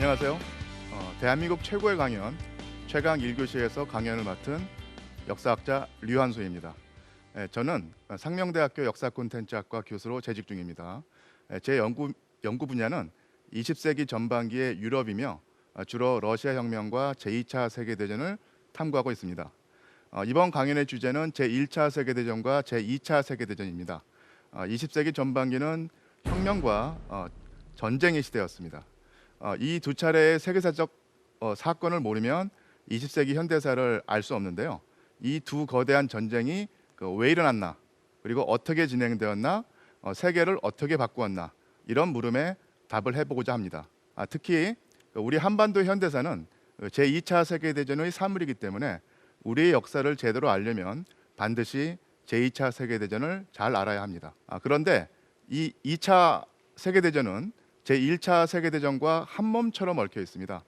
안녕하세요. 대한민국 최고의 강연 최강 1교시에서 강연을 맡은 역사학자 류한수입니다. 저는 상명대학교 역사콘텐츠학과 교수로 재직 중입니다. 제 연구 분야는 20세기 전반기의 유럽이며 주로 러시아 혁명과 제2차 세계대전을 탐구하고 있습니다. 이번 강연의 주제는 제1차 세계대전과 제2차 세계대전입니다. 20세기 전반기는 혁명과 전쟁의 시대였습니다. 이 두 차례의 세계사적 사건을 모르면 20세기 현대사를 알 수 없는데요. 이 두 거대한 전쟁이 왜 일어났나, 그리고 어떻게 진행되었나, 세계를 어떻게 바꾸었나, 이런 물음에 답을 해보고자 합니다. 특히 우리 한반도 현대사는 제2차 세계대전의 사물이기 때문에 우리의 역사를 제대로 알려면 반드시 제2차 세계대전을 잘 알아야 합니다. 그런데 이 2차 세계대전은 제1차 세계대전과 한 몸처럼 얽혀 있습니다.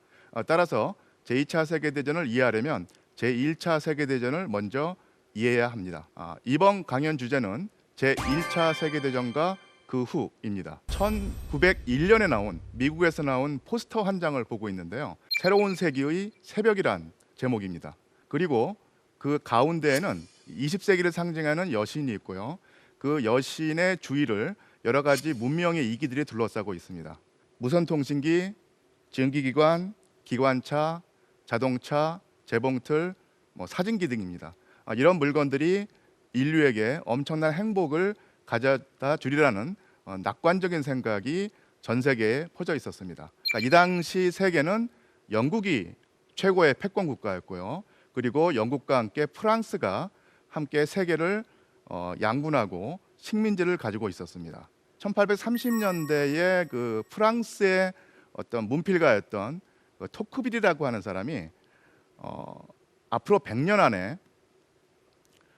따라서 제2차 세계대전을 이해하려면 제1차 세계대전을 먼저 이해해야 합니다. 이번 강연 주제는 제1차 세계대전과 그 후입니다. 1901년에 나온 미국에서 나온 포스터 한 장을 보고 있는데요. 새로운 세기의 새벽이란 제목입니다. 그리고 그 가운데에는 20세기를 상징하는 여신이 있고요. 그 여신의 주위를 여러 가지 문명의 이기들이 둘러싸고 있습니다. 무선통신기, 증기기관, 기관차, 자동차, 재봉틀, 사진기 등입니다. 이런 물건들이 인류에게 엄청난 행복을 가져다 주리라는 낙관적인 생각이 전 세계에 퍼져 있었습니다. 이 당시 세계는 영국이 최고의 패권 국가였고요. 그리고 영국과 함께 프랑스가 함께 세계를 양분하고 식민지를 가지고 있었습니다. 1830년대에 그 프랑스의 어떤 문필가였던 토크빌이라고 하는 사람이 앞으로 100년 안에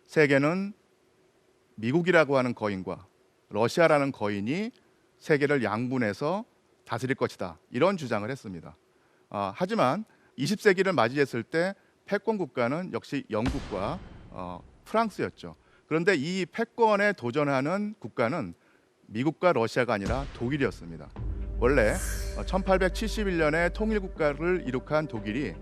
세계는 미국이라고 하는 거인과 러시아라는 거인이 세계를 양분해서 다스릴 것이다, 이런 주장을 했습니다. 하지만 20세기를 맞이했을 때 패권 국가는 역시 영국과 프랑스였죠. 그런데 이 패권에 도전하는 국가는 미국과 러시아가 아니라 독일이었습니다. 원래 1871년에 통일국가를 이룩한 독일이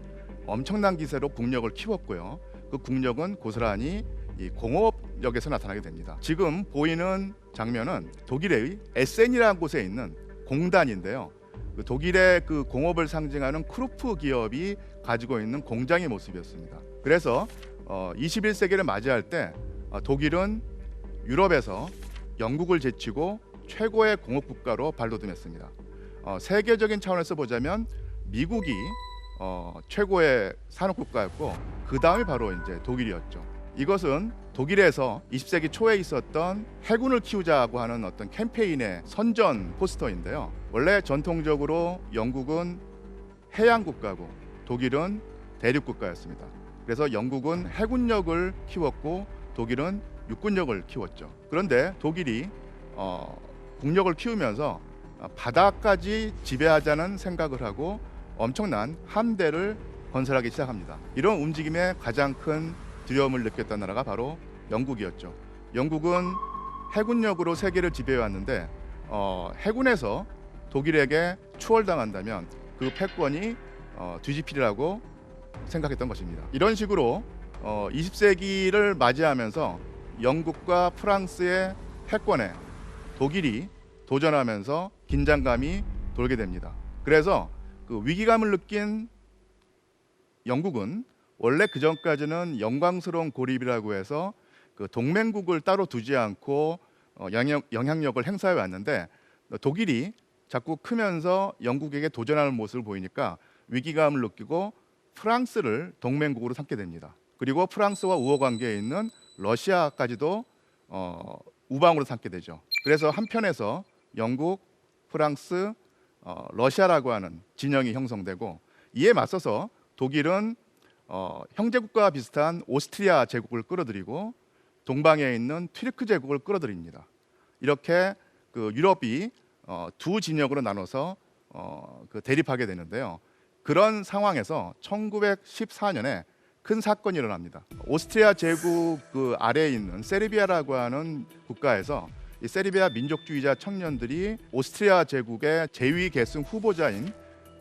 엄청난 기세로 국력을 키웠고요. 그 국력은 고스란히 이 공업력에서 나타나게 됩니다. 지금 보이는 장면은 독일의 에센이라는 곳에 있는 공단인데요. 그 독일의 그 공업을 상징하는 크루프 기업이 가지고 있는 공장의 모습이었습니다. 그래서 21세기를 맞이할 때 독일은 유럽에서 영국을 제치고 최고의 공업 국가로 발돋움했습니다. 세계적인 차원에서 보자면 미국이 최고의 산업 국가였고 그 다음이 바로 이제 독일이었죠. 이것은 독일에서 20세기 초에 있었던 해군을 키우자고 하는 어떤 캠페인의 선전 포스터인데요. 원래 전통적으로 영국은 해양 국가고 독일은 대륙 국가였습니다. 그래서 영국은 해군력을 키웠고 독일은 육군력을 키웠죠. 그런데 독일이 국력을 키우면서 바다까지 지배하자는 생각을 하고 엄청난 함대를 건설하기 시작합니다. 이런 움직임에 가장 큰 두려움을 느꼈던 나라가 바로 영국이었죠. 영국은 해군력으로 세계를 지배해왔는데 해군에서 독일에게 추월당한다면 그 패권이 뒤집히리라고 생각했던 것입니다. 이런 식으로 20세기를 맞이하면서 영국과 프랑스의 패권에 독일이 도전하면서 긴장감이 돌게 됩니다. 그래서 그 위기감을 느낀 영국은 원래 그 전까지는 영광스러운 고립이라고 해서 그 동맹국을 따로 두지 않고 영향력을 행사해 왔는데 독일이 자꾸 크면서 영국에게 도전하는 모습을 보이니까 위기감을 느끼고 프랑스를 동맹국으로 삼게 됩니다. 그리고 프랑스와 우호 관계에 있는 러시아까지도 우방으로 삼게 되죠. 그래서 한편에서 영국, 프랑스, 러시아라고 하는 진영이 형성되고 이에 맞서서 독일은 형제국가와 비슷한 오스트리아 제국을 끌어들이고 동방에 있는 튀르크 제국을 끌어들입니다. 이렇게 그 유럽이 두 진영으로 나눠서 그 대립하게 되는데요. 그런 상황에서 1914년에 큰 사건이 일어납니다. 오스트리아 제국 그 아래에 있는 세르비아라고 하는 국가에서 이 세르비아 민족주의자 청년들이 오스트리아 제국의 재위 계승 후보자인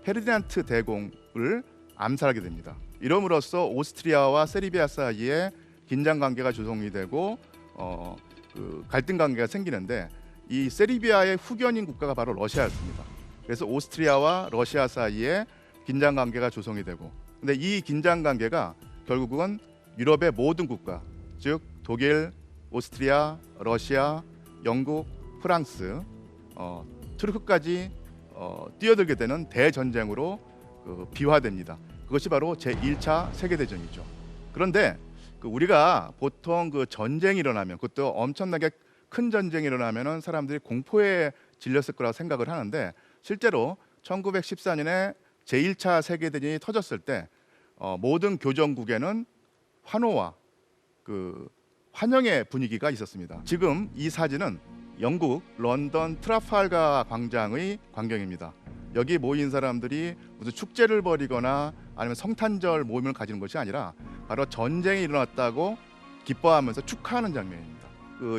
페르디난트 대공을 암살하게 됩니다. 이럼으로써 오스트리아와 세르비아 사이에 긴장 관계가 조성이 되고 갈등 관계가 생기는데, 이 세르비아의 후견인 국가가 바로 러시아였습니다. 그래서 오스트리아와 러시아 사이에 긴장 관계가 조성이 되고, 근데 이 긴장 관계가 결국은 유럽의 모든 국가, 즉 독일, 오스트리아, 러시아, 영국, 프랑스, 투르크까지 뛰어들게 되는 대전쟁으로 비화됩니다. 그것이 바로 제1차 세계대전이죠. 그런데 우리가 보통 전쟁이 일어나면, 그것도 엄청나게 큰 전쟁이 일어나면은 사람들이 공포에 질렸을 거라고 생각을 하는데, 실제로 1914년에 제1차 세계대전이 터졌을 때 모든 교정국에는 환호와 환영의 분위기가 있었습니다. 지금 이 사진은 영국 런던 트라팔가 광장의 광경입니다. 여기 모인 사람들이 무슨 축제를 벌이거나 아니면 성탄절 모임을 가지는 것이 아니라 바로 전쟁이 일어났다고 기뻐하면서 축하하는 장면입니다.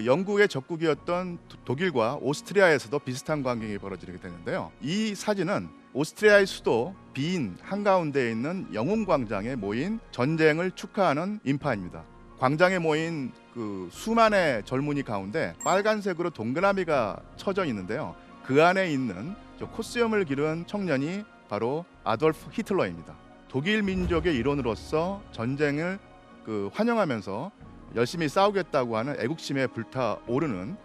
영국의 적국이었던 독일과 오스트리아에서도 비슷한 광경이 벌어지게 되는데요. 이 사진은 오스트리아의 수도 빈 한가운데에 있는 영웅광장에 모인 전쟁을 축하하는 인파입니다. 광장에 모인 수만의 젊은이 가운데 빨간색으로 동그라미가 쳐져 있는데요. 그 안에 있는 코스염을 기른 청년이 바로 아돌프 히틀러입니다. 독일 민족의 일원으로서 전쟁을 환영하면서 열심히 싸우겠다고 하는 애국심에 불타오르는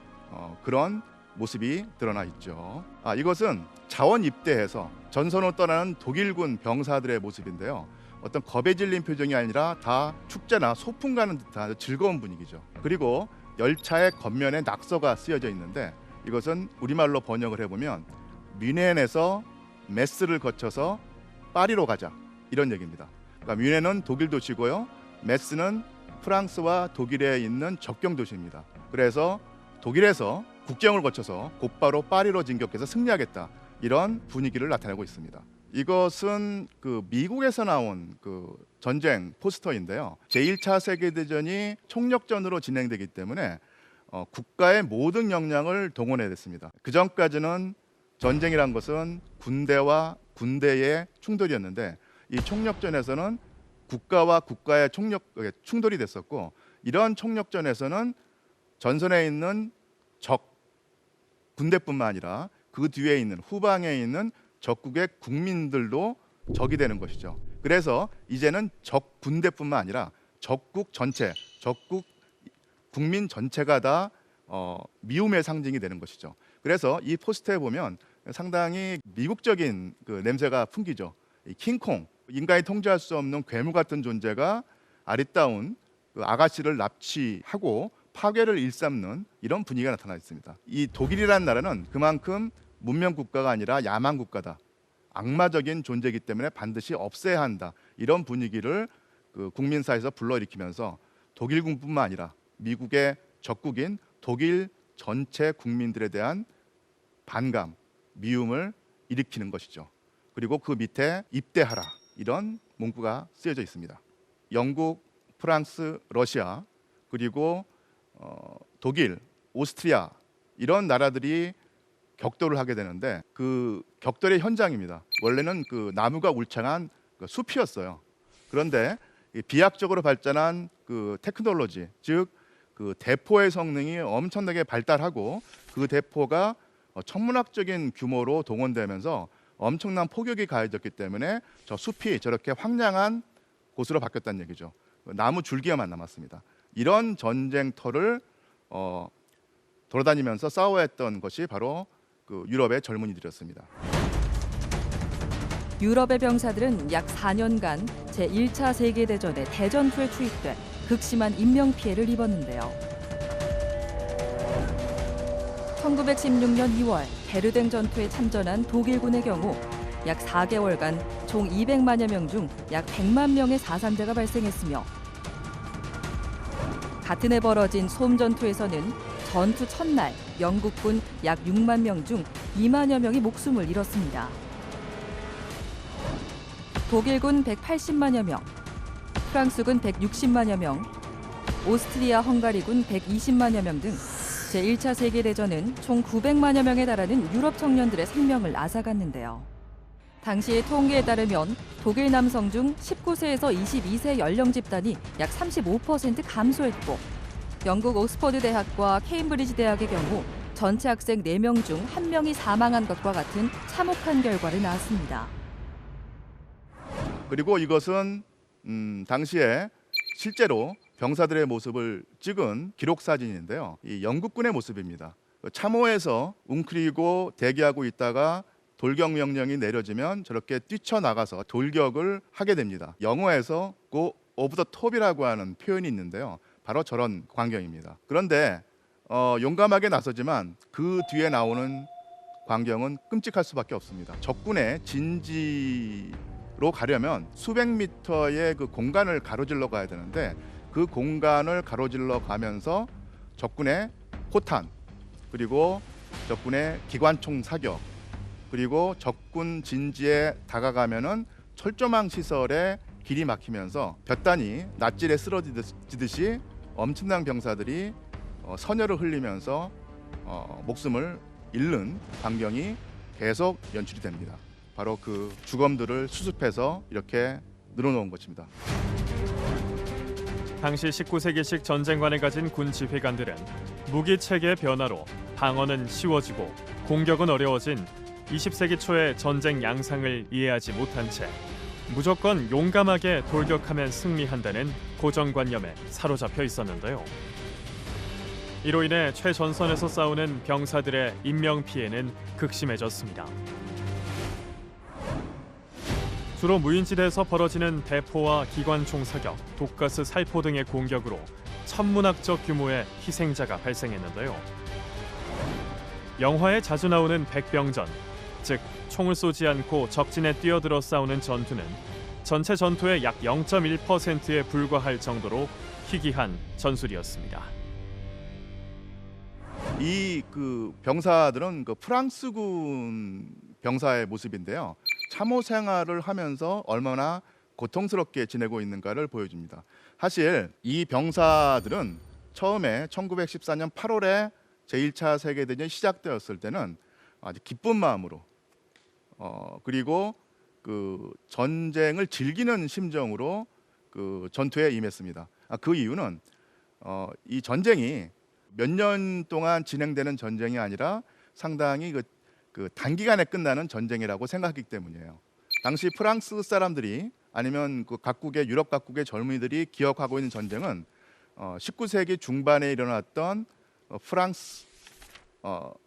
그런 모습이 드러나 있죠. 이것은 자원 입대해서 전선으로 떠나는 독일군 병사들의 모습인데요. 어떤 겁에 질린 표정이 아니라 다 축제나 소풍 가는 듯한 즐거운 분위기죠. 그리고 열차의 겉면에 낙서가 쓰여져 있는데, 이것은 우리말로 번역을 해보면 뮌헨에서 메스를 거쳐서 파리로 가자, 이런 얘기입니다. 그러니까 뮌헨은 독일 도시고요, 메스는 프랑스와 독일에 있는 적경 도시입니다. 그래서 독일에서 국경을 거쳐서 곧바로 파리로 진격해서 승리하겠다, 이런 분위기를 나타내고 있습니다. 이것은 미국에서 나온 전쟁 포스터인데요. 제1차 세계대전이 총력전으로 진행되기 때문에 국가의 모든 역량을 동원해야 됐습니다. 그 전까지는 전쟁이란 것은 군대와 군대의 충돌이었는데, 이 총력전에서는 국가와 국가의 충돌이 됐었고, 이런 총력전에서는 전선에 있는 적 군대뿐만 아니라 그 뒤에 있는 후방에 있는 적국의 국민들도 적이 되는 것이죠. 그래서 이제는 적 군대뿐만 아니라 적국 전체, 적국 국민 전체가 다 미움의 상징이 되는 것이죠. 그래서 이 포스터에 보면 상당히 미국적인 냄새가 풍기죠. 이 킹콩, 인간이 통제할 수 없는 괴물 같은 존재가 아리따운 아가씨를 납치하고 파괴를 일삼는 이런 분위기가 나타나 있습니다. 이 독일이라는 나라는 그만큼 문명 국가가 아니라 야만 국가다, 악마적인 존재이기 때문에 반드시 없애야 한다, 이런 분위기를 국민 사이에서 불러일으키면서 독일군뿐만 아니라 미국의 적국인 독일 전체 국민들에 대한 반감, 미움을 일으키는 것이죠. 그리고 그 밑에 입대하라, 이런 문구가 쓰여져 있습니다. 영국, 프랑스, 러시아, 그리고 독일, 오스트리아, 이런 나라들이 격돌을 하게 되는데, 그 격돌의 현장입니다. 원래는 나무가 울창한 숲이었어요. 그런데 비약적으로 발전한 테크놀로지, 즉 대포의 성능이 엄청나게 발달하고, 그 대포가 천문학적인 규모로 동원되면서 엄청난 폭격이 가해졌기 때문에 저 숲이 저렇게 황량한 곳으로 바뀌었다는 얘기죠. 나무 줄기만 남았습니다. 이런 전쟁터를 돌아다니면서 싸워야 했던 것이 바로 유럽의 젊은이들이었습니다. 유럽의 병사들은 약 4년간 제1차 세계대전의 대전투에 투입돼 극심한 인명피해를 입었는데요. 1916년 2월 베르댕 전투에 참전한 독일군의 경우 약 4개월간 총 200만여 명 중 약 100만 명의 사상자가 발생했으며, 같은 해 벌어진 솜 전투에서는 전투 첫날 영국군 약 6만 명 중 2만여 명이 목숨을 잃었습니다. 독일군 180만여 명, 프랑스군 160만여 명, 오스트리아 헝가리군 120만여 명 등 제1차 세계대전은 총 900만여 명에 달하는 유럽 청년들의 생명을 앗아갔는데요. 당시 통계에 따르면 독일 남성 중 19세에서 22세 연령 집단이 약 35% 감소했고 영국 옥스퍼드 대학과 케임브리지 대학의 경우 전체 학생 4명 중 1명이 사망한 것과 같은 참혹한 결과를 낳았습니다. 그리고 이것은 당시에 실제로 병사들의 모습을 찍은 기록 사진인데요. 이 영국군의 모습입니다. 참호에서 웅크리고 대기하고 있다가 돌격 명령이 내려지면 저렇게 뛰쳐나가서 돌격을 하게 됩니다. 영어에서 go over the top이라고 하는 표현이 있는데요. 바로 저런 광경입니다. 그런데 용감하게 나서지만 그 뒤에 나오는 광경은 끔찍할 수밖에 없습니다. 적군의 진지로 가려면 수백 미터의 그 공간을 가로질러 가야 되는데 그 공간을 가로질러 가면서 적군의 포탄, 그리고 적군의 기관총 사격, 그리고 적군 진지에 다가가면은 철조망 시설에 길이 막히면서 볕단이 낫질에 쓰러지듯이 엄청난 병사들이 선혈을 흘리면서 목숨을 잃는 광경이 계속 연출이 됩니다. 바로 그 주검들을 수습해서 이렇게 늘어놓은 것입니다. 당시 19세기식 전쟁관을 가진 군 지휘관들은 무기 체계의 변화로 방어는 쉬워지고 공격은 어려워진 20세기 초의 전쟁 양상을 이해하지 못한 채 무조건 용감하게 돌격하면 승리한다는 고정관념에 사로잡혀 있었는데요. 이로 인해 최전선에서 싸우는 병사들의 인명피해는 극심해졌습니다. 주로 무인지대에서 벌어지는 대포와 기관총 사격, 독가스 살포 등의 공격으로 천문학적 규모의 희생자가 발생했는데요. 영화에 자주 나오는 백병전, 즉 총을 쏘지 않고 적진에 뛰어들어 싸우는 전투는 전체 전투의 약 0.1%에 불과할 정도로 희귀한 전술이었습니다. 이 그 병사들은 그 프랑스군 병사의 모습인데요. 참호 생활을 하면서 얼마나 고통스럽게 지내고 있는가를 보여줍니다. 사실 이 병사들은 처음에 1914년 8월에 제1차 세계대전이 시작되었을 때는 아주 기쁜 마음으로 그리고 그 전쟁을 즐기는 심정으로 그 전투에 임했습니다. 그 이유는 이 전쟁이 몇 년 동안 진행되는 전쟁이 아니라 상당히 그 단기간에 끝나는 전쟁이라고 생각했기 때문이에요. 당시 프랑스 사람들이 아니면 그 각국의 유럽 각국의 젊은이들이 기억하고 있는 전쟁은 19세기 중반에 일어났던 프랑스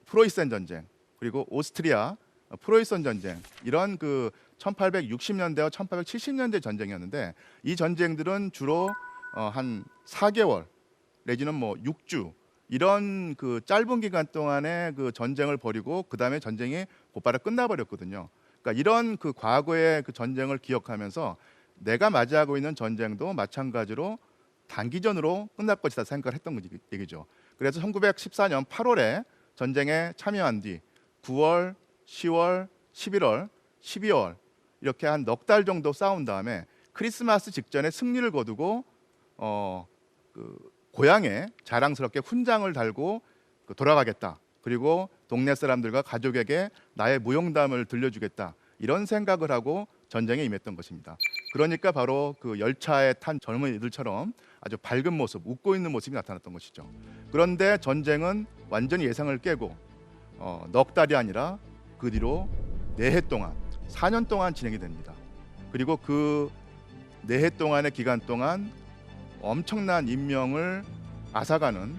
프로이센 전쟁, 그리고 오스트리아 프로이센 전쟁, 이런 그 1860년대와 1870년대 전쟁이었는데 이 전쟁들은 주로 한 4개월 내지는 뭐 6주 이런 그 짧은 기간 동안에 그 전쟁을 벌이고 그 다음에 전쟁이 곧바로 끝나버렸거든요. 그러니까 이런 그 과거의 그 전쟁을 기억하면서 내가 맞이하고 있는 전쟁도 마찬가지로 단기전으로 끝날 것이다 생각을 했던 얘기죠. 그래서 1914년 8월에 전쟁에 참여한 뒤 9월, 10월, 11월, 12월 이렇게 한 넉 달 정도 싸운 다음에 크리스마스 직전에 승리를 거두고 그 고향에 자랑스럽게 훈장을 달고 돌아가겠다. 그리고 동네 사람들과 가족에게 나의 무용담을 들려주겠다. 이런 생각을 하고 전쟁에 임했던 것입니다. 그러니까 바로 그 열차에 탄 젊은이들처럼 아주 밝은 모습, 웃고 있는 모습이 나타났던 것이죠. 그런데 전쟁은 완전히 예상을 깨고 넉 달이 아니라 그 뒤로 4해 동안, 4년 동안 진행이 됩니다. 그리고 그 4해 동안의 기간 동안 엄청난 인명을 앗아가는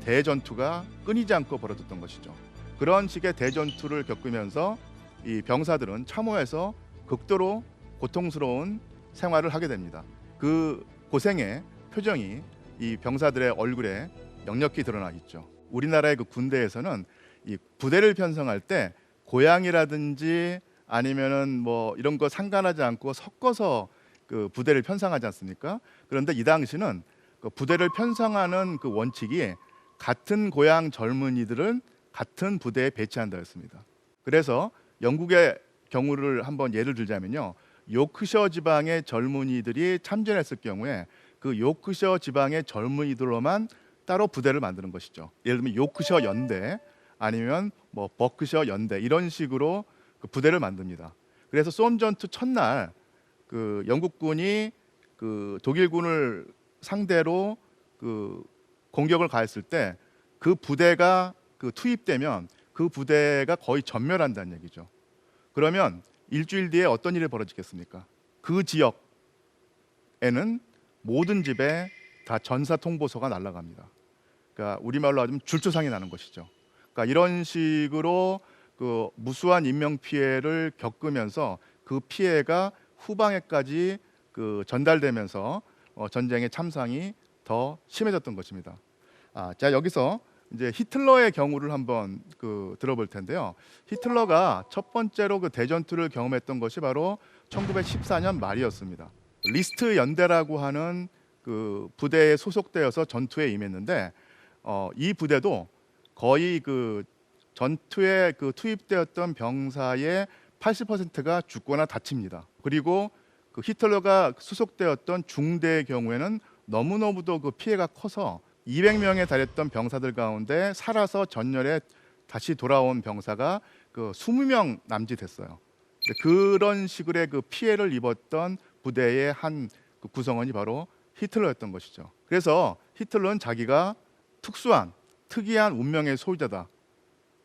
대전투가 끊이지 않고 벌어졌던 것이죠. 그런 식의 대전투를 겪으면서 이 병사들은 참호에서 극도로 고통스러운 생활을 하게 됩니다. 그 고생의 표정이 이 병사들의 얼굴에 역력히 드러나 있죠. 우리나라의 그 군대에서는 이 부대를 편성할 때 고향이라든지 아니면은 뭐 이런 거 상관하지 않고 섞어서 그 부대를 편성하지 않습니까? 그런데 이 당시는 그 부대를 편성하는 그 원칙이 같은 고향 젊은이들은 같은 부대에 배치한다였습니다. 그래서 영국의 경우를 한번 예를 들자면요, 요크셔 지방의 젊은이들이 참전했을 경우에 그 요크셔 지방의 젊은이들로만 따로 부대를 만드는 것이죠. 예를 들면 요크셔 연대 아니면 뭐 버크셔 연대 이런 식으로 그 부대를 만듭니다. 그래서 쏨 전투 첫날 그 영국군이 그 독일군을 상대로 그 공격을 가했을 때 그 부대가 그 투입되면 그 부대가 거의 전멸한다는 얘기죠. 그러면 일주일 뒤에 어떤 일이 벌어지겠습니까? 그 지역에는 모든 집에 다 전사 통보서가 날아갑니다. 그러니까 우리말로 하자면 줄초상이 나는 것이죠. 그러니까 이런 식으로 그 무수한 인명 피해를 겪으면서 그 피해가 후방에까지 그 전달되면서 전쟁의 참상이 더 심해졌던 것입니다. 자, 여기서 이제 히틀러의 경우를 한번 그 들어볼 텐데요. 히틀러가 첫 번째로 그 대전투를 경험했던 것이 바로 1914년 말이었습니다. 리스트 연대라고 하는 그 부대에 소속되어서 전투에 임했는데 이 부대도 거의 그 전투에 그 투입되었던 병사의 80%가 죽거나 다칩니다. 그리고 그 히틀러가 소속되었던 중대의 경우에는 너무너무도 그 피해가 커서 200명에 달했던 병사들 가운데 살아서 전열에 다시 돌아온 병사가 그 20명 남짓했어요. 그런 식의 그 피해를 입었던 부대의 한 그 구성원이 바로 히틀러였던 것이죠. 그래서 히틀러는 자기가 특이한 운명의 소유자다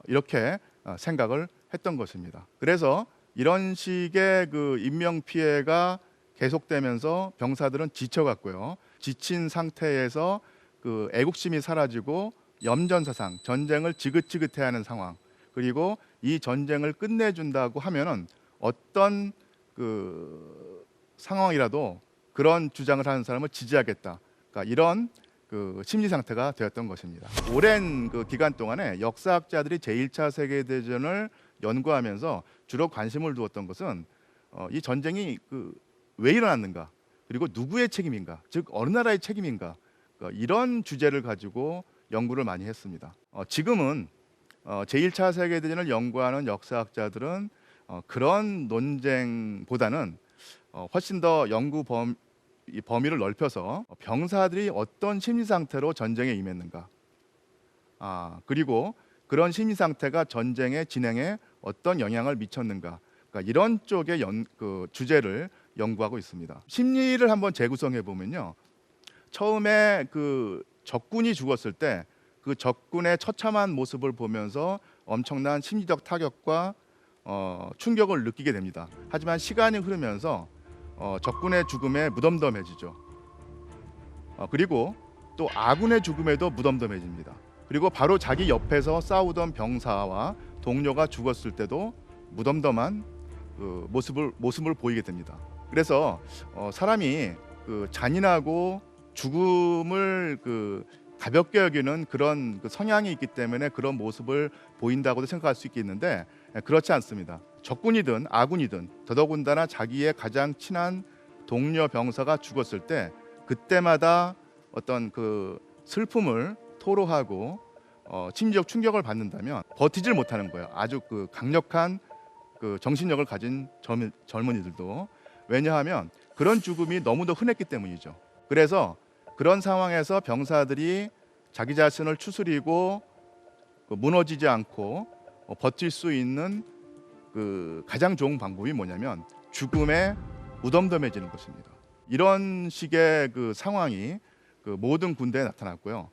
이렇게 생각을 했던 것입니다. 그래서 이런 식의 그 인명 피해가 계속되면서 병사들은 지쳐갔고요. 지친 상태에서 그 애국심이 사라지고 염전사상, 전쟁을 지긋지긋해하는 상황, 그리고 이 전쟁을 끝내준다고 하면은 어떤 그 상황이라도 그런 주장을 하는 사람을 지지하겠다. 그러니까 이런 그 심리 상태가 되었던 것입니다. 오랜 그 기간 동안에 역사학자들이 제1차 세계대전을 연구하면서 주로 관심을 두었던 것은 이 전쟁이 그 왜 일어났는가, 그리고 누구의 책임인가, 즉 어느 나라의 책임인가, 이런 주제를 가지고 연구를 많이 했습니다. 지금은 제1차 세계대전을 연구하는 역사학자들은 그런 논쟁보다는 훨씬 더 연구 범위를 넓혀서 병사들이 어떤 심리 상태로 전쟁에 임했는가, 그리고 그런 심리 상태가 전쟁의 진행에 어떤 영향을 미쳤는가, 그러니까 이런 쪽의 그 주제를 연구하고 있습니다. 심리를 한번 재구성해 보면요, 처음에 그 적군이 죽었을 때 그 적군의 처참한 모습을 보면서 엄청난 심리적 타격과 충격을 느끼게 됩니다. 하지만 시간이 흐르면서 적군의 죽음에 무덤덤해지죠. 그리고 또 아군의 죽음에도 무덤덤해집니다. 그리고 바로 자기 옆에서 싸우던 병사와 동료가 죽었을 때도 무덤덤한 그 모습을 보이게 됩니다. 그래서 사람이 그 잔인하고 죽음을 그 가볍게 여기는 그런 그 성향이 있기 때문에 그런 모습을 보인다고도 생각할 수 있겠는데, 그렇지 않습니다. 적군이든 아군이든 더더군다나 자기의 가장 친한 동료 병사가 죽었을 때 그때마다 어떤 그 슬픔을 토로하고 심리적 충격을 받는다면 버티질 못하는 거예요. 아주 그 강력한 그 정신력을 가진 젊은이들도. 왜냐하면 그런 죽음이 너무도 흔했기 때문이죠. 그래서 그런 상황에서 병사들이 자기 자신을 추스리고 무너지지 않고 버틸 수 있는 그 가장 좋은 방법이 뭐냐면 죽음에 무덤덤해지는 것입니다. 이런 식의 그 상황이 그 모든 군대에 나타났고요.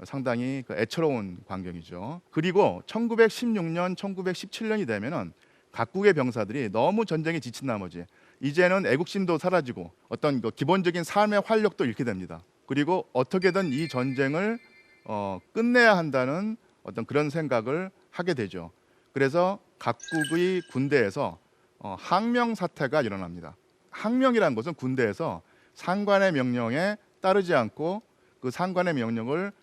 상당히 그 애처로운 광경이죠. 그리고 1916년, 1917년이 되면은 각국의 병사들이 너무 전쟁에 지친 나머지 이제는 애국심도 사라지고 어떤 그 기본적인 삶의 활력도 잃게 됩니다. 그리고 어떻게든 이 전쟁을 끝내야 한다는 어떤 그런 생각을 하게 되죠. 그래서 각국의 군대에서 항명 사태가 일어납니다. 항명이라는 것은 군대에서 상관의 명령에 따르지 않고 그 상관의 명령을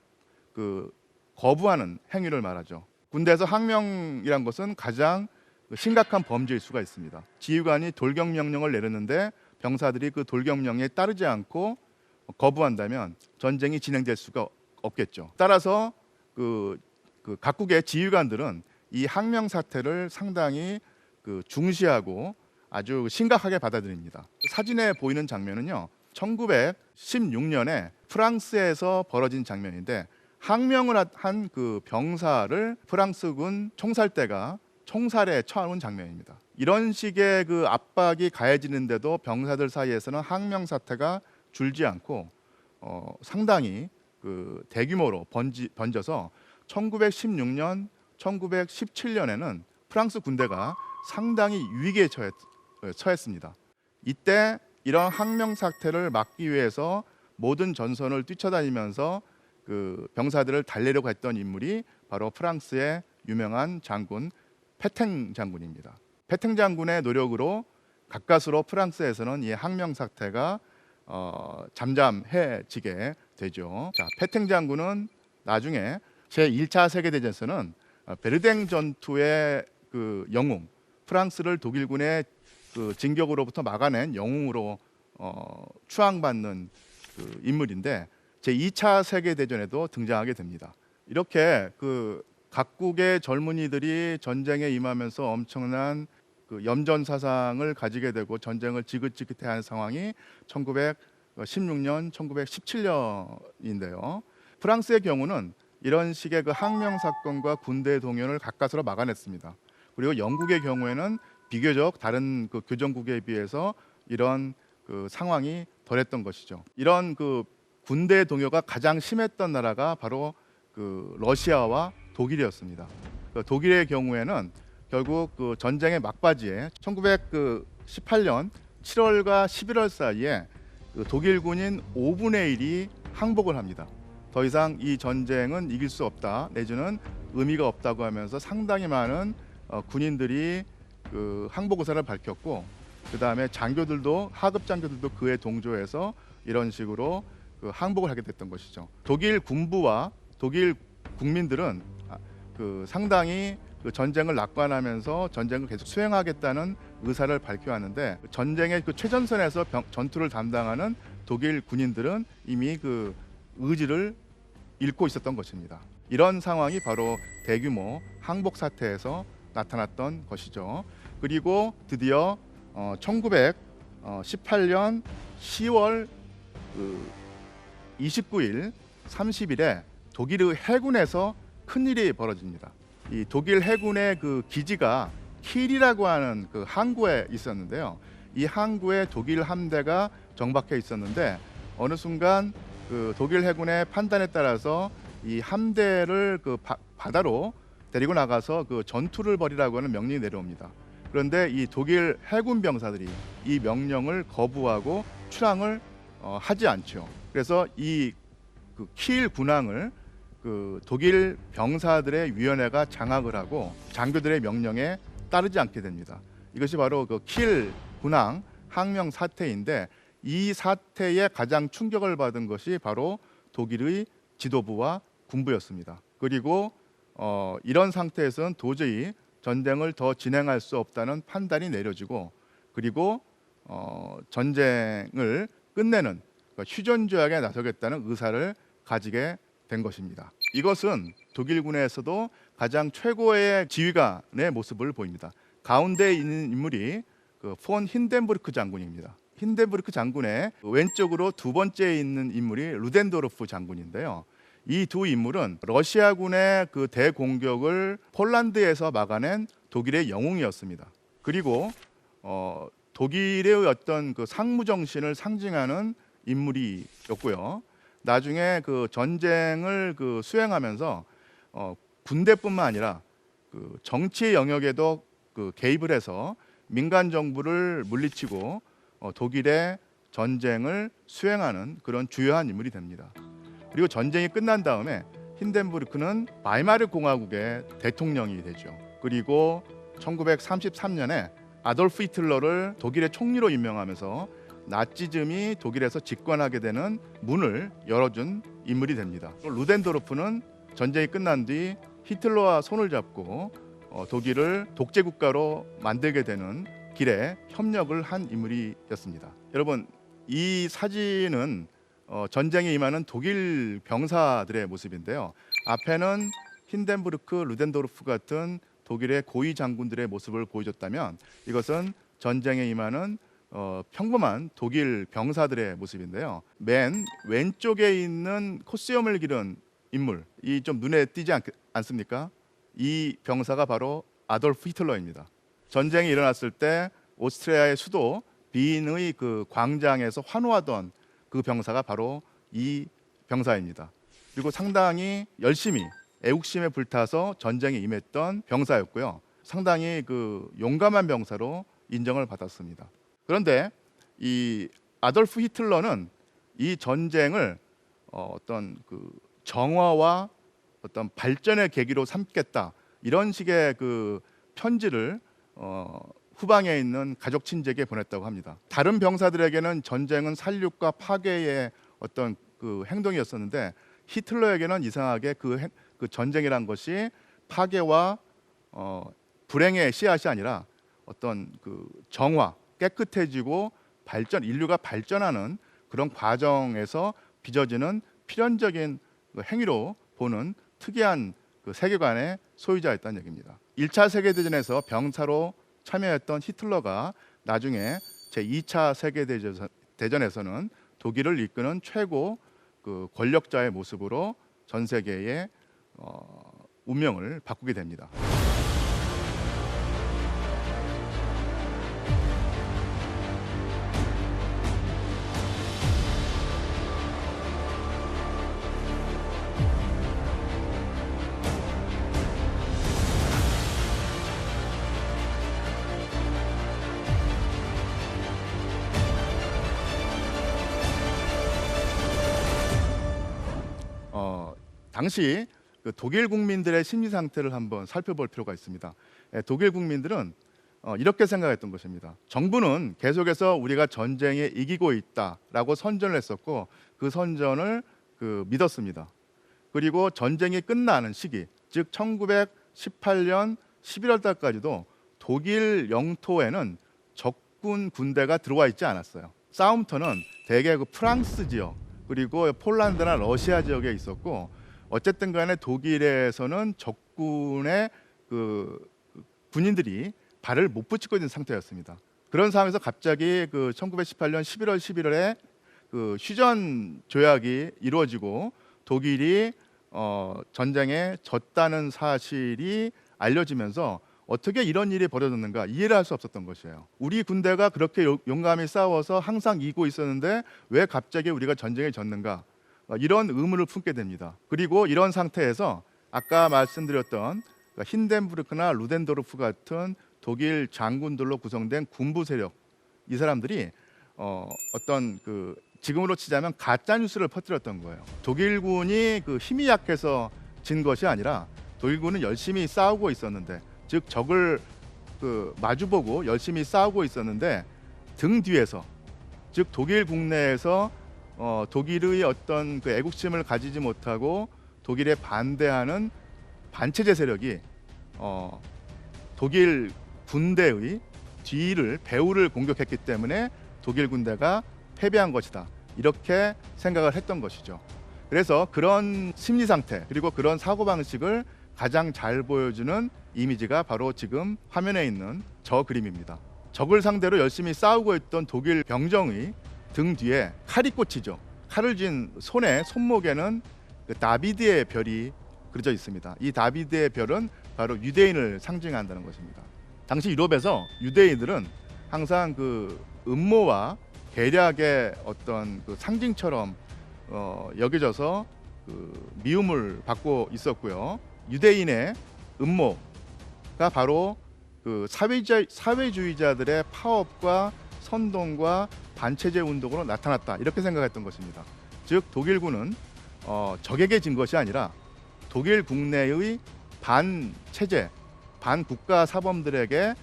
그 거부하는 행위를 말하죠. 군대에서 항명이란 것은 가장 심각한 범죄일 수가 있습니다. 지휘관이 돌격 명령을 내렸는데 병사들이 그 돌격 명령에 따르지 않고 거부한다면 전쟁이 진행될 수가 없겠죠. 따라서 그 각국의 지휘관들은 이 항명 사태를 상당히 그 중시하고 아주 심각하게 받아들입니다. 사진에 보이는 장면은요, 1916년에 프랑스에서 벌어진 장면인데 항명을 한 그 병사를 프랑스군 총살대가 총살에 처한 장면입니다. 이런 식의 그 압박이 가해지는데도 병사들 사이에서는 항명 사태가 줄지 않고 상당히 그 대규모로 번져서 1916년, 1917년에는 프랑스 군대가 상당히 위기에 처했습니다. 이때 이런 항명 사태를 막기 위해서 모든 전선을 뛰쳐다니면서 그 병사들을 달래려고 했던 인물이 바로 프랑스의 유명한 장군 페탱 장군입니다. 페탱 장군의 노력으로 가까스로 프랑스에서는 이 항명 사태가 잠잠해지게 되죠. 자, 페탱 장군은 나중에 제1차 세계대전에서는 베르댕 전투의 그 영웅, 프랑스를 독일군의 그 진격으로부터 막아낸 영웅으로 추앙받는 그 인물인데 제2차 세계대전에도 등장하게 됩니다. 이렇게 그 각국의 젊은이들이 전쟁에 임하면서 엄청난 그 염전 사상을 가지게 되고 전쟁을 지긋지긋해하는 상황이 1916년, 1917년인데요. 프랑스의 경우는 이런 식의 그 항명 사건과 군대 동원을 가까스로 막아냈습니다. 그리고 영국의 경우에는 비교적 다른 그 교전국에 비해서 이런 그 상황이 덜했던 것이죠. 이런 그 군대 동요가 가장 심했던 나라가 바로 그 러시아와 독일이었습니다. 그 독일의 경우에는 결국 그 전쟁의 막바지에 1918년 7월과 11월 사이에 그 독일 군인 5분의 1이 항복을 합니다. 더 이상 이 전쟁은 이길 수 없다, 내지는 의미가 없다고 하면서 상당히 많은 군인들이 그 항복 의사를 밝혔고, 그 다음에 장교들도 하급 장교들도 그에 동조해서 이런 식으로 그 항복을 하게 됐던 것이죠. 독일 군부와 독일 국민들은 그 상당히 그 전쟁을 낙관하면서 전쟁을 계속 수행하겠다는 의사를 밝혀왔는데, 전쟁의 그 최전선에서 전투를 담당하는 독일 군인들은 이미 그 의지를 잃고 있었던 것입니다. 이런 상황이 바로 대규모 항복 사태에서 나타났던 것이죠. 그리고 드디어 1918년 10월 29일, 30일에 독일의 해군에서 큰일이 벌어집니다. 이 독일 해군의 그 기지가 킬이라고 하는 그 항구에 있었는데요. 이 항구에 독일 함대가 정박해 있었는데 어느 순간 그 독일 해군의 판단에 따라서 이 함대를 그 바다로 데리고 나가서 그 전투를 벌이라고 하는 명령이 내려옵니다. 그런데 이 독일 해군 병사들이 이 명령을 거부하고 출항을 하지 않죠. 그래서 이 그 킬 군항을 그 독일 병사들의 위원회가 장악을 하고 장교들의 명령에 따르지 않게 됩니다. 이것이 바로 그 킬 군항 항명 사태인데, 이 사태에 가장 충격을 받은 것이 바로 독일의 지도부와 군부였습니다. 그리고 이런 상태에서는 도저히 전쟁을 더 진행할 수 없다는 판단이 내려지고, 그리고 전쟁을 끝내는 휴전 조약에 나서겠다는 의사를 가지게 된 것입니다. 이것은 독일군에서도 가장 최고의 지휘관의 모습을 보입니다. 가운데 있는 인물이 그 폰 힌덴부르크 장군입니다. 힌덴부르크 장군의 왼쪽으로 두 번째에 있는 인물이 루덴도르프 장군인데요. 이 두 인물은 러시아군의 그 대공격을 폴란드에서 막아낸 독일의 영웅이었습니다. 그리고 독일의 어떤 그 상무 정신을 상징하는 인물이었고요. 나중에 그 전쟁을 그 수행하면서 군대뿐만 아니라 그 정치 영역에도 그 개입을 해서 민간 정부를 물리치고 독일의 전쟁을 수행하는 그런 주요한 인물이 됩니다. 그리고 전쟁이 끝난 다음에 힌덴부르크는 바이마르 공화국의 대통령이 되죠. 그리고 1933년에 아돌프 히틀러를 독일의 총리로 임명하면서 나치즘이 독일에서 집권하게 되는 문을 열어준 인물이 됩니다. 루덴도르프는 전쟁이 끝난 뒤 히틀러와 손을 잡고 독일을 독재 국가로 만들게 되는 길에 협력을 한 인물이었습니다. 여러분, 이 사진은 전쟁에 임하는 독일 병사들의 모습인데요. 앞에는 힌덴부르크, 루덴도르프 같은 독일의 고위 장군들의 모습을 보여줬다면, 이것은 전쟁에 임하는 평범한 독일 병사들의 모습인데요. 맨 왼쪽에 있는 코스염을 기른 인물, 이 좀 눈에 띄지 않습니까? 이 병사가 바로 아돌프 히틀러입니다. 전쟁이 일어났을 때 오스트리아의 수도 빈의 그 광장에서 환호하던 그 병사가 바로 이 병사입니다. 그리고 상당히 열심히 애국심에 불타서 전쟁에 임했던 병사였고요. 상당히 그 용감한 병사로 인정을 받았습니다. 그런데 이 아돌프 히틀러는 이 전쟁을 어떤 그 정화와 어떤 발전의 계기로 삼겠다, 이런 식의 그 편지를 후방에 있는 가족 친지에게 보냈다고 합니다. 다른 병사들에게는 전쟁은 살육과 파괴의 어떤 그 행동이었었는데 히틀러에게는 이상하게 그 전쟁이란 것이 파괴와 불행의 씨앗이 아니라 어떤 그 정화, 깨끗해지고 발전, 인류가 발전하는 그런 과정에서 빚어지는 필연적인 그 행위로 보는 특이한 그 세계관의 소유자였다는 얘기입니다. 1차 세계대전에서 병사로 참여했던 히틀러가 나중에 제2차 세계대전에서는 독일을 이끄는 최고 그 권력자의 모습으로 전 세계의 운명을 바꾸게 됩니다. 당시 그 독일 국민들의 심리 상태를 한번 살펴볼 필요가 있습니다. 독일 국민들은 이렇게 생각했던 것입니다. 정부는 계속해서 우리가 전쟁에 이기고 있다라고 선전을 했었고 그 선전을 믿었습니다. 그리고 전쟁이 끝나는 시기, 즉 1918년 11월 달까지도 독일 영토에는 적군 군대가 들어와 있지 않았어요. 싸움터는 대개 그 프랑스 지역, 그리고 폴란드나 러시아 지역에 있었고, 어쨌든 간에 독일에서는 적군의 그 군인들이 발을 못 붙이고 있는 상태였습니다. 그런 상황에서 갑자기 그 1918년 11월 11일에 그 휴전 조약이 이루어지고 독일이 전쟁에 졌다는 사실이 알려지면서 어떻게 이런 일이 벌어졌는가 이해를 할 수 없었던 것이에요. 우리 군대가 그렇게 용감히 싸워서 항상 이기고 있었는데 왜 갑자기 우리가 전쟁에 졌는가, 이런 의문을 품게 됩니다. 그리고 이런 상태에서 아까 말씀드렸던 힌덴부르크나 루덴도르프 같은 독일 장군들로 구성된 군부 세력, 이 사람들이 어떤 그 지금으로 치자면 가짜 뉴스를 퍼뜨렸던 거예요. 독일군이 그 힘이 약해서 진 것이 아니라 독일군은 열심히 싸우고 있었는데, 즉 적을 그 마주보고 열심히 싸우고 있었는데 등 뒤에서, 즉 독일 국내에서 독일의 어떤 그 애국심을 가지지 못하고 독일에 반대하는 반체제 세력이 독일 군대의 뒤를, 배후를 공격했기 때문에 독일 군대가 패배한 것이다, 이렇게 생각을 했던 것이죠. 그래서 그런 심리 상태, 그리고 그런 사고방식을 가장 잘 보여주는 이미지가 바로 지금 화면에 있는 저 그림입니다. 적을 상대로 열심히 싸우고 있던 독일 병정의 등 뒤에 칼이 꽂히죠. 칼을 쥔 손목에는 그 다비드의 별이 그려져 있습니다. 이 다비드의 별은 바로 유대인을 상징한다는 것입니다. 당시 유럽에서 유대인들은 항상 그 음모와 계략의 어떤 그 상징처럼 여겨져서 그 미움을 받고 있었고요. 유대인의 음모가 바로 그 사회주의자들의 파업과 선동과 반체제 운동으로 나타났다, 이렇게 생각했던 것입니다. 즉 독일군은 적에게 진 것이 아니라 독일 국내의 반체제, 반국가 사범들에게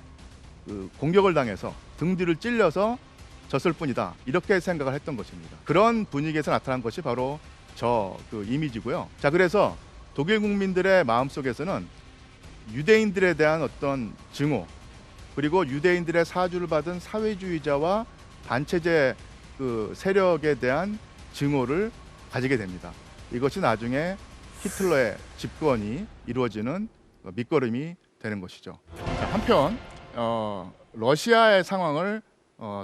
그 공격을 당해서 등 뒤를 찔려서 졌을 뿐이다, 이렇게 생각을 했던 것입니다. 그런 분위기에서 나타난 것이 바로 저 그 이미지고요. 자, 그래서 독일 국민들의 마음속에서는 유대인들에 대한 어떤 증오, 그리고 유대인들의 사주를 받은 사회주의자와 반체제 그 세력에 대한 증오를 가지게 됩니다. 이것이 나중에 히틀러의 집권이 이루어지는 밑거름이 되는 것이죠. 자, 한편 러시아의 상황을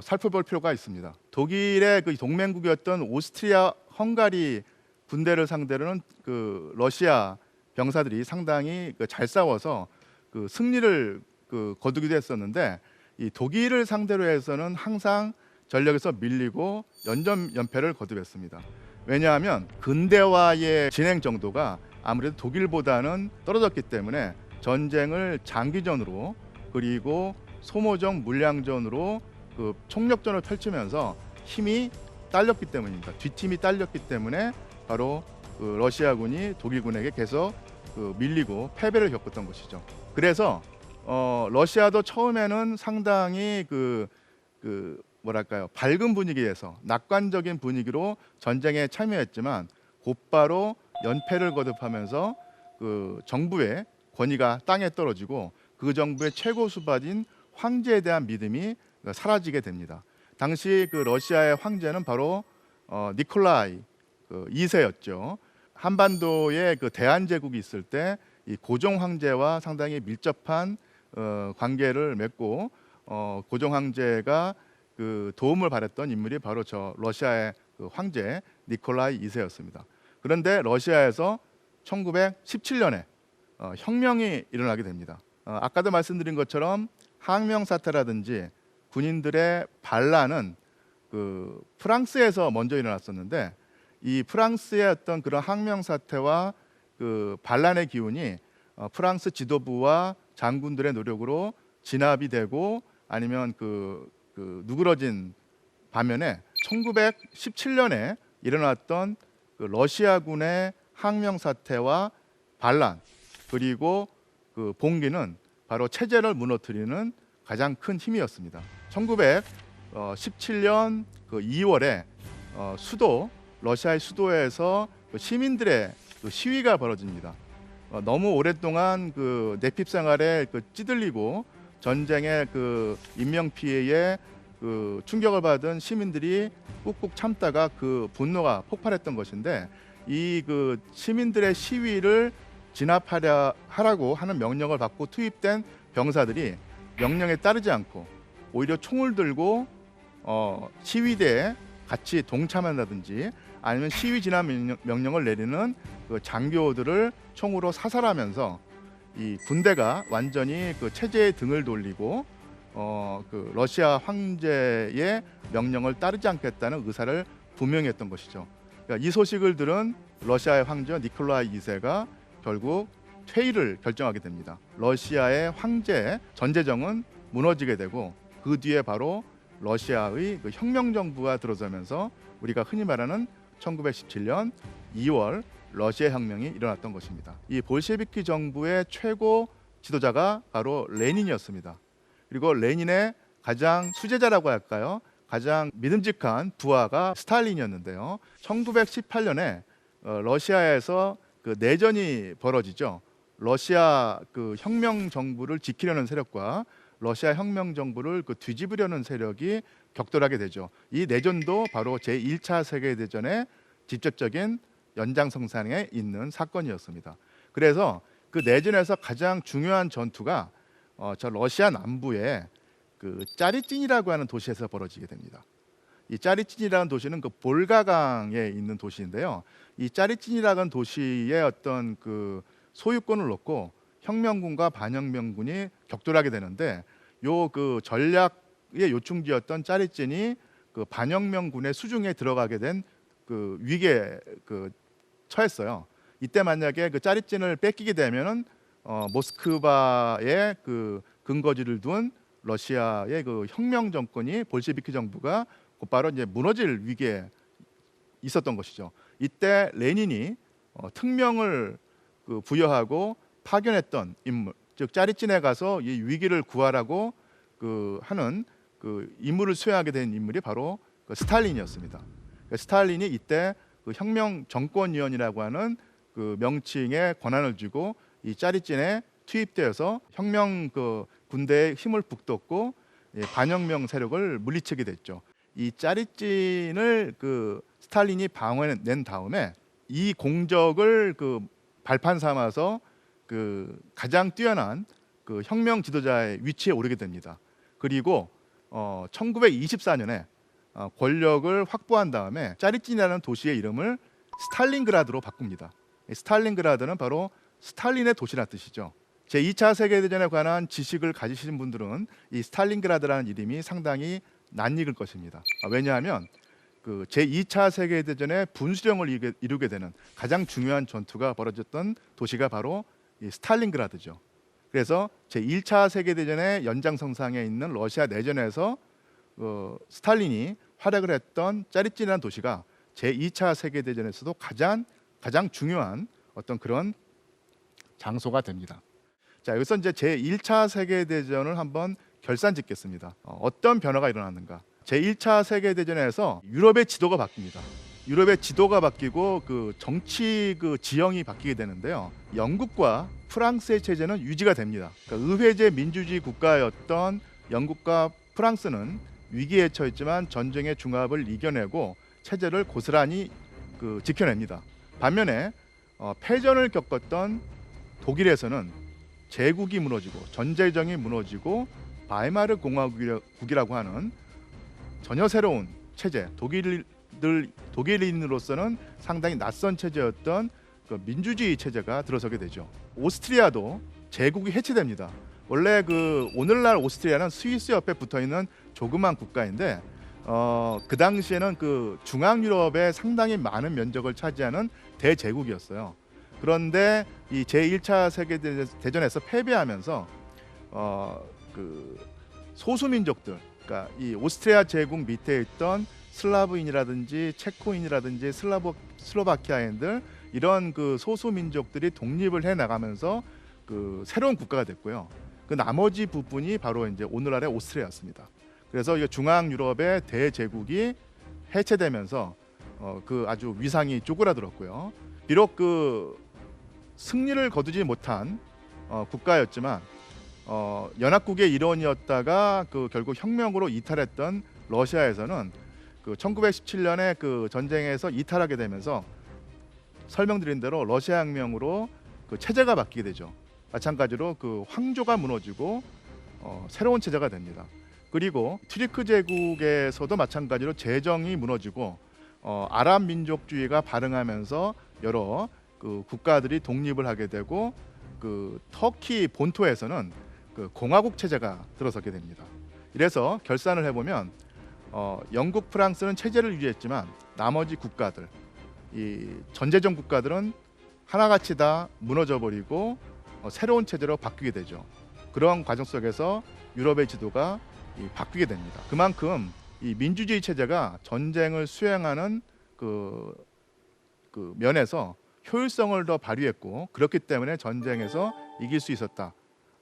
살펴볼 필요가 있습니다. 독일의 그 동맹국이었던 오스트리아 헝가리 군대를 상대로는 그 러시아 병사들이 상당히 잘 싸워서 그 승리를 거두기도 했었는데 이 독일을 상대로 해서는 항상 전력에서 밀리고 연패를 거듭했습니다. 왜냐하면 근대화의 진행 정도가 아무래도 독일보다는 떨어졌기 때문에 전쟁을 장기전으로 그리고 소모적 물량전으로 총력전을 펼치면서 힘이 딸렸기 때문입니다. 뒷힘이 딸렸기 때문에 바로 러시아군이 독일군에게 계속 밀리고 패배를 겪었던 것이죠. 그래서 러시아도 처음에는 상당히 뭐랄까요, 밝은 분위기에서 낙관적인 분위기로 전쟁에 참여했지만 곧바로 연패를 거듭하면서 정부의 권위가 땅에 떨어지고 그 정부의 최고 수반인 황제에 대한 믿음이 사라지게 됩니다. 당시 러시아의 황제는 바로 니콜라이 2세였죠. 한반도에 대한제국이 있을 때 이 고종 황제와 상당히 밀접한 관계를 맺고 고종 황제가 도움을 받았던 인물이 바로 저 러시아의 황제 니콜라이 2세였습니다. 그런데 러시아에서 1917년에 혁명이 일어나게 됩니다. 아까도 말씀드린 것처럼 항명 사태라든지 군인들의 반란은 프랑스에서 먼저 일어났었는데 이 프랑스의 어떤 그런 항명 사태와 반란의 기운이 프랑스 지도부와 장군들의 노력으로 진압이 되고 아니면 누그러진 반면에 1917년에 일어났던 러시아군의 항명 사태와 반란 그리고 봉기는 바로 체제를 무너뜨리는 가장 큰 힘이었습니다. 1917년 2월에 러시아의 수도에서 시민들의 시위가 벌어집니다. 너무 오랫동안 내핍 생활에 찌들리고 전쟁의 인명 피해에 충격을 받은 시민들이 꾹꾹 참다가 분노가 폭발했던 것인데 이 시민들의 시위를 진압하라고 하는 명령을 받고 투입된 병사들이 명령에 따르지 않고 오히려 총을 들고 시위대에 같이 동참한다든지 아니면 시위 진압 명령을 내리는 장교들을 총으로 사살하면서 이 군대가 완전히 체제의 등을 돌리고 러시아 황제의 명령을 따르지 않겠다는 의사를 분명히 했던 것이죠. 그러니까 이 소식을 들은 러시아의 황제 니콜라이 2세가 결국 퇴위를 결정하게 됩니다. 러시아의 황제 전제정은 무너지게 되고 그 뒤에 바로 러시아의 혁명 정부가 들어서면서 우리가 흔히 말하는 1917년 2월 러시아 혁명이 일어났던 것입니다. 이 볼셰비키 정부의 최고 지도자가 바로 레닌이었습니다. 그리고 레닌의 가장 수제자라고 할까요? 가장 믿음직한 부하가 스탈린이었는데요. 1918년에 러시아에서 내전이 벌어지죠. 러시아 혁명 정부를 지키려는 세력과 러시아 혁명 정부를 뒤집으려는 세력이 격돌하게 되죠. 이 내전도 바로 제1차 세계대전의 직접적인 연장선상에 있는 사건이었습니다. 그래서 내전에서 가장 중요한 전투가 저 러시아 남부의 짜리찐이라고 하는 도시에서 벌어지게 됩니다. 이 짜리찐이라는 도시는 볼가강에 있는 도시인데요. 이 짜리찐이라는 도시의 어떤 소유권을 놓고 혁명군과 반혁명군이 격돌하게 되는데 요 전략의 요충지였던 짜리찐이 반혁명군의 수중에 들어가게 된 위기에 처했어요. 이때 만약에 짜리찐을 뺏기게 되면은 모스크바에 근거지를 둔 러시아의 혁명 정권이 볼셰비키 정부가 곧바로 이제 무너질 위기에 있었던 것이죠. 이때 레닌이 특명을 부여하고 파견했던 인물, 즉 짜리찐에 가서 이 위기를 구하라고 하는 임무를 수행하게 된 인물이 바로 스탈린이었습니다. 스탈린이 이때 혁명 정권위원이라고 하는 명칭의 권한을 주고 이 짜리찐에 투입되어서 혁명 군대의 힘을 북돋고 반혁명 세력을 물리치게 됐죠. 이 짜리찐을 스탈린이 방어해낸 다음에 이 공적을 발판 삼아서 가장 뛰어난 혁명 지도자의 위치에 오르게 됩니다. 그리고 1924년에 권력을 확보한 다음에 짜리찐이라는 도시의 이름을 스탈린그라드로 바꿉니다. 스탈린그라드는 바로 스탈린의 도시라는 뜻이죠. 제2차 세계대전에 관한 지식을 가지신 분들은 이 스탈린그라드라는 이름이 상당히 낯익을 것입니다. 왜냐하면 그 제2차 세계대전의 분수령을 이루게 되는 가장 중요한 전투가 벌어졌던 도시가 바로 이 스탈린그라드죠. 그래서 제1차 세계대전의 연장선상에 있는 러시아 내전에서 스탈린이 활약을 했던 짜릿진이라는 도시가 제2차 세계대전에서도 가장 중요한 어떤 그런 장소가 됩니다. 자, 여기서 이제 제1차 세계대전을 한번 결산짓겠습니다. 어떤 변화가 일어났는가? 제1차 세계대전에서 유럽의 지도가 바뀝니다. 유럽의 지도가 바뀌고 그 정치 그 지형이 바뀌게 되는데요. 영국과 프랑스의 체제는 유지가 됩니다. 그러니까 의회제 민주주의 국가였던 영국과 프랑스는 위기에 처했지만 전쟁의 중압을 이겨내고 체제를 고스란히 그 지켜냅니다. 반면에 패전을 겪었던 독일에서는 제국이 무너지고 전제정이 무너지고 바이마르 공화국이라고 하는 전혀 새로운 체제, 독일인으로서는 상당히 낯선 체제였던 그 민주주의 체제가 들어서게 되죠. 오스트리아도 제국이 해체됩니다. 원래 그 오늘날 오스트리아는 스위스 옆에 붙어 있는 조그만 국가인데 그 당시에는 그 중앙 유럽의 상당히 많은 면적을 차지하는 대제국이었어요. 그런데 이 제1차 세계대전에서 패배하면서 그 소수민족들, 그러니까 이 오스트리아 제국 밑에 있던 슬라브인이라든지 체코인이라든지 슬로바키아인들 이런 그 소수민족들이 독립을 해 나가면서 그 새로운 국가가 됐고요. 그 나머지 부분이 바로 이제 오늘날의 오스트리아였습니다. 그래서 이 중앙 유럽의 대제국이 해체되면서 그 아주 위상이 쪼그라들었고요. 비록 그 승리를 거두지 못한 국가였지만 연합국의 일원이었다가 그 결국 혁명으로 이탈했던 러시아에서는 그 1917년에 그 전쟁에서 이탈하게 되면서 설명드린 대로 러시아 혁명으로 그 체제가 바뀌게 되죠. 마찬가지로 그 황조가 무너지고 새로운 체제가 됩니다. 그리고 튀르크 제국에서도 마찬가지로 재정이 무너지고 아랍 민족주의가 발흥하면서 여러 그 국가들이 독립을 하게 되고 그 터키 본토에서는 그 공화국 체제가 들어서게 됩니다. 이래서 결산을 해보면 영국, 프랑스는 체제를 유지했지만 나머지 국가들, 이 전제정 국가들은 하나같이 다 무너져 버리고 새로운 체제로 바뀌게 되죠. 그런 과정 속에서 유럽의 지도가 바뀌게 됩니다. 그만큼 이 민주주의 체제가 전쟁을 수행하는 그 면에서 효율성을 더 발휘했고 그렇기 때문에 전쟁에서 이길 수 있었다.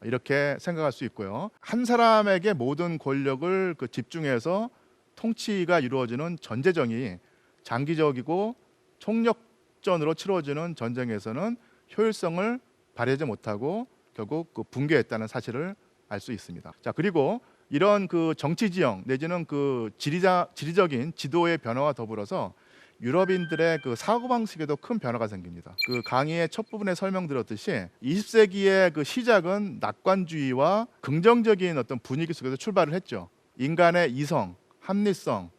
이렇게 생각할 수 있고요. 한 사람에게 모든 권력을 그 집중해서 통치가 이루어지는 전제정이 장기적이고 총력전으로 치러지는 전쟁에서는 효율성을 발휘하지 못하고 결국 그 붕괴했다는 사실을 알 수 있습니다. 자, 그리고 이런 그 정치 지형 내지는 그 지리적인 지도의 변화와 더불어서 유럽인들의 그 사고 방식에도 큰 변화가 생깁니다. 그 강의의 첫 부분에 설명드렸듯이 20세기의 그 시작은 낙관주의와 긍정적인 어떤 분위기 속에서 출발을 했죠. 인간의 이성, 합리성,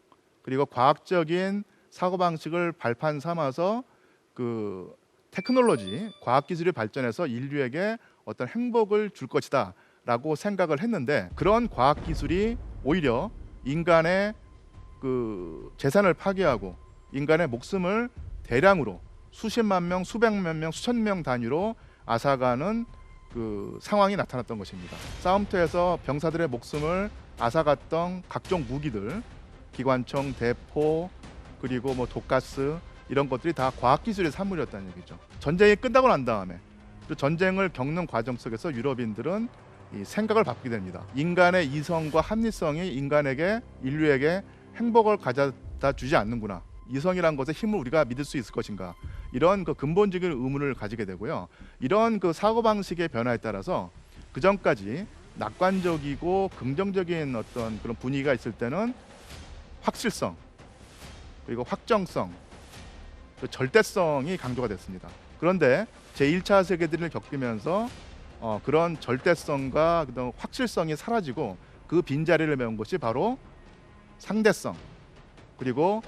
그리고 과학적인 사고 방식을 발판 삼아서 그 테크놀로지, 과학 기술이 발전해서 인류에게 어떤 행복을 줄 것이다라고 생각을 했는데 그런 과학 기술이 오히려 인간의 그 재산을 파괴하고 인간의 목숨을 대량으로 수십만 명, 수백만 명, 수천 명 단위로 앗아가는 그 상황이 나타났던 것입니다. 싸움터에서 병사들의 목숨을 앗아갔던 각종 무기들, 기관총, 대포, 그리고 뭐 독가스 이런 것들이 다 과학기술의 산물이었다는 얘기죠. 전쟁이 끝나고 난 다음에 또 전쟁을 겪는 과정 속에서 유럽인들은 이 생각을 바꾸게 됩니다. 인간의 이성과 합리성이 인류에게 행복을 가져다 주지 않는구나. 이성이란 것의 힘을 우리가 믿을 수 있을 것인가? 이런 그 근본적인 의문을 가지게 되고요. 이런 그 사고 방식의 변화에 따라서 그 전까지 낙관적이고 긍정적인 어떤 그런 분위기가 있을 때는 확실성, 그리고 확정성, 그 절대성이 강조가 됐습니다. 그런데 제1차 세계대전을 겪으면서 그런 절대성과 그다음 확실성이 사라지고 그 빈자리를 메운 것이 바로 상대성, 그리고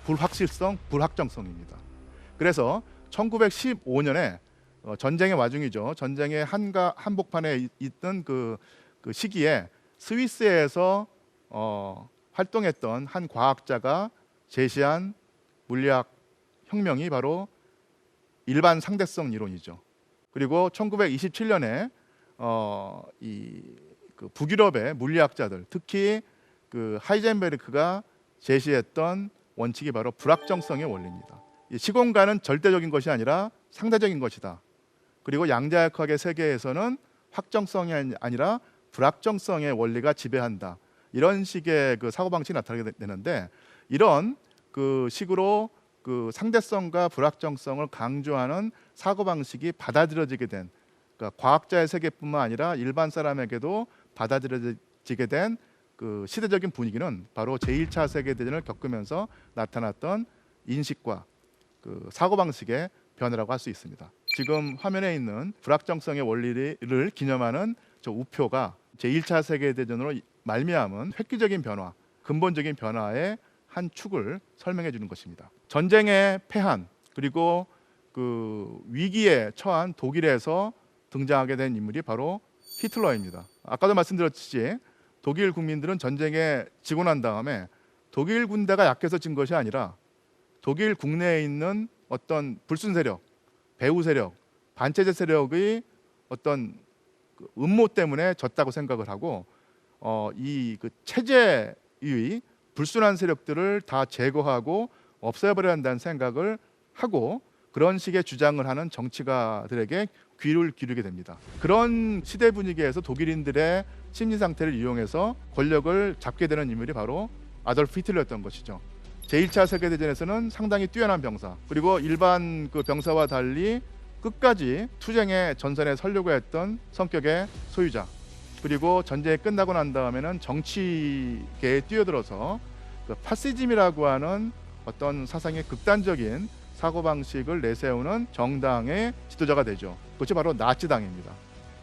불확실성, 불확정성입니다. 그래서 1915년에 전쟁의 와중이죠. 전쟁의 한복판에 있던 그 시기에 스위스에서 활동했던 한 과학자가 제시한 물리학 혁명이 바로 일반 상대성 이론이죠. 그리고 1927년에 그 북유럽의 물리학자들, 특히 그 하이젠베르크가 제시했던 원칙이 바로 불확정성의 원리입니다. 이 시공간은 절대적인 것이 아니라 상대적인 것이다. 그리고 양자역학의 세계에서는 확정성이 아니라 불확정성의 원리가 지배한다. 이런 식의 그 사고방식이 나타나게 되는데, 이런 그 식으로 그 상대성과 불확정성을 강조하는 사고방식이 받아들여지게 된, 그러니까 과학자의 세계뿐만 아니라 일반 사람에게도 받아들여지게 된 그 시대적인 분위기는 바로 제1차 세계대전을 겪으면서 나타났던 인식과 그 사고방식의 변화라고 할 수 있습니다. 지금 화면에 있는 불확정성의 원리를 기념하는 저 우표가 제1차 세계대전으로 말미암은 획기적인 변화, 근본적인 변화의 한 축을 설명해 주는 것입니다. 전쟁에 패한, 그리고 그 위기에 처한 독일에서 등장하게 된 인물이 바로 히틀러입니다. 아까도 말씀드렸듯이 독일 국민들은 전쟁에 지고 난 다음에 독일 군대가 약해서 진 것이 아니라 독일 국내에 있는 어떤 불순 세력, 배후 세력, 반체제 세력의 어떤 그 음모 때문에 졌다고 생각을 하고, 이 그 체제의 불순한 세력들을 다 제거하고 없애버려야 한다는 생각을 하고, 그런 식의 주장을 하는 정치가들에게 귀를 기울이게 됩니다. 그런 시대 분위기에서 독일인들의 심리 상태를 이용해서 권력을 잡게 되는 인물이 바로 아돌프 히틀러였던 것이죠. 제1차 세계대전에서는 상당히 뛰어난 병사, 그리고 일반 그 병사와 달리 끝까지 투쟁의 전선에 서려고 했던 성격의 소유자, 그리고 전쟁이 끝나고 난 다음에는 정치계에 뛰어들어서 그 파시즘이라고 하는 어떤 사상의 극단적인 사고방식을 내세우는 정당의 지도자가 되죠. 그것이 바로 나치당입니다.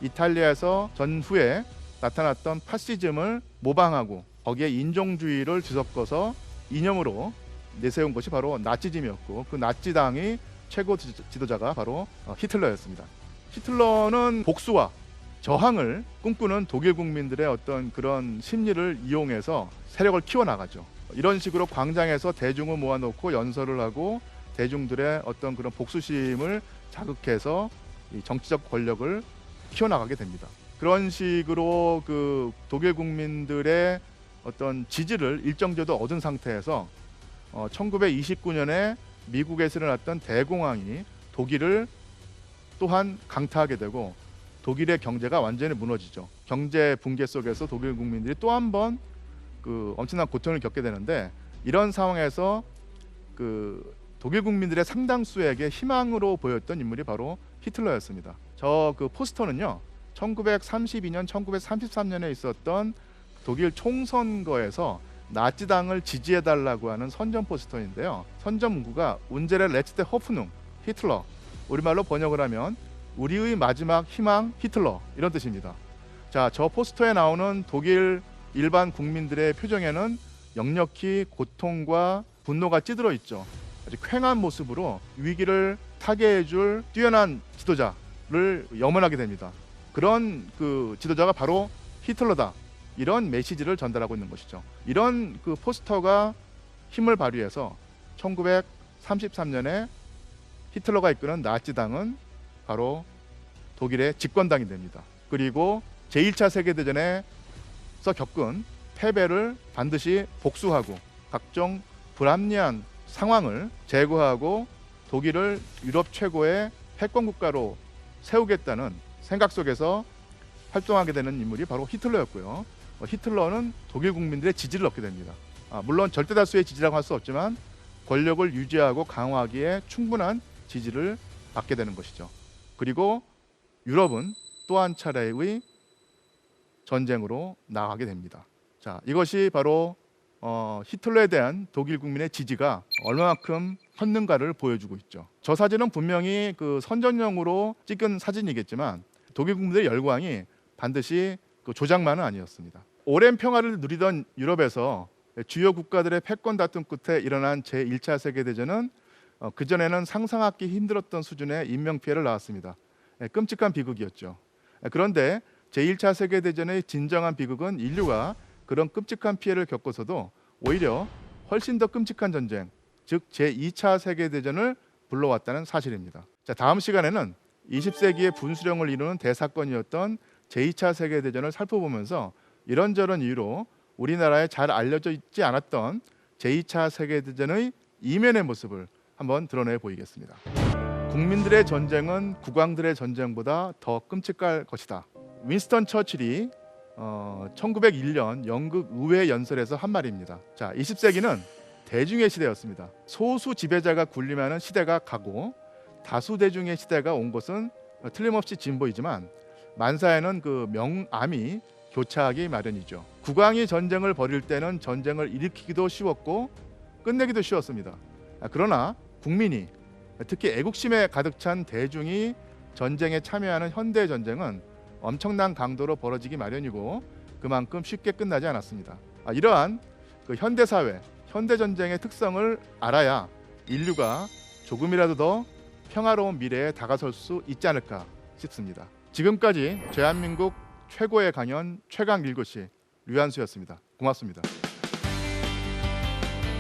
이탈리아에서 전후에 나타났던 파시즘을 모방하고 거기에 인종주의를 뒤섞어서 이념으로 내세운 것이 바로 나치즘이었고, 그 나치당의 최고 지도자가 바로 히틀러였습니다. 히틀러는 복수와 저항을 꿈꾸는 독일 국민들의 어떤 그런 심리를 이용해서 세력을 키워나가죠. 이런 식으로 광장에서 대중을 모아놓고 연설을 하고 대중들의 어떤 그런 복수심을 자극해서 이 정치적 권력을 키워나가게 됩니다. 그런 식으로 그 독일 국민들의 어떤 지지를 일정 정도 얻은 상태에서 1929년에 미국에서 일어났던 대공황이 독일을 또한 강타하게 되고 독일의 경제가 완전히 무너지죠. 경제 붕괴 속에서 독일 국민들이 또 한 번 그 엄청난 고통을 겪게 되는데, 이런 상황에서 그 독일 국민들의 상당수에게 희망으로 보였던 인물이 바로 히틀러였습니다. 저 그 포스터는요, 1932년, 1933년에 있었던 독일 총선거에서 나치당을 지지해달라고 하는 선전 포스터인데요. 선전 문구가 운제레 레츠테 호프눔 히틀러, 우리말로 번역을 하면 우리의 마지막 희망 히틀러, 이런 뜻입니다. 자, 저 포스터에 나오는 독일 일반 국민들의 표정에는 역력히 고통과 분노가 찌들어 있죠. 아주 쾌한 모습으로 위기를 타개해줄 뛰어난 지도자를 염원하게 됩니다. 그런 그 지도자가 바로 히틀러다, 이런 메시지를 전달하고 있는 것이죠. 이런 그 포스터가 힘을 발휘해서 1933년에 히틀러가 이끄는 나치당은 바로 독일의 집권당이 됩니다. 그리고 제1차 세계대전에서 겪은 패배를 반드시 복수하고 각종 불합리한 상황을 제거하고 독일을 유럽 최고의 패권 국가로 세우겠다는 생각 속에서 활동하게 되는 인물이 바로 히틀러였고요. 히틀러는 독일 국민들의 지지를 얻게 됩니다. 물론 절대 다수의 지지라고 할 수 없지만 권력을 유지하고 강화하기에 충분한 지지를 받게 되는 것이죠. 그리고 유럽은 또 한 차례의 전쟁으로 나가게 됩니다. 자, 이것이 바로 히틀러에 대한 독일 국민의 지지가 얼마만큼 컸는가를 보여주고 있죠. 저 사진은 분명히 그 선전용으로 찍은 사진이겠지만 독일 국민들의 열광이 반드시 그 조작만은 아니었습니다. 오랜 평화를 누리던 유럽에서 주요 국가들의 패권 다툼 끝에 일어난 제1차 세계대전은 그전에는 상상하기 힘들었던 수준의 인명피해를 낳았습니다. 끔찍한 비극이었죠. 그런데 제1차 세계대전의 진정한 비극은 인류가 그런 끔찍한 피해를 겪어서도 오히려 훨씬 더 끔찍한 전쟁, 즉 제2차 세계대전을 불러왔다는 사실입니다. 자, 다음 시간에는 20세기의 분수령을 이루는 대사건이었던 제2차 세계대전을 살펴보면서 이런저런 이유로 우리나라에 잘 알려져 있지 않았던 제2차 세계대전의 이면의 모습을 한번 드러내 보이겠습니다. 국민들의 전쟁은 국왕들의 전쟁보다 더 끔찍할 것이다. 윈스턴 처칠이 1901년 영국 의회 연설에서 한 말입니다. 자, 20세기는 대중의 시대였습니다. 소수 지배자가 군림하는 시대가 가고 다수 대중의 시대가 온 것은 틀림없이 진보이지만 만사에는 그 명암이 교차하기 마련이죠. 국왕이 전쟁을 벌일 때는 전쟁을 일으키기도 쉬웠고 끝내기도 쉬웠습니다. 그러나 국민이, 특히 애국심에 가득 찬 대중이 전쟁에 참여하는 현대 전쟁은 엄청난 강도로 벌어지기 마련이고 그만큼 쉽게 끝나지 않았습니다. 이러한 그 현대 사회, 현대 전쟁의 특성을 알아야 인류가 조금이라도 더 평화로운 미래에 다가설 수 있지 않을까 싶습니다. 지금까지 대한민국 최고의 강연 최강 일교시 류한수였습니다. 고맙습니다.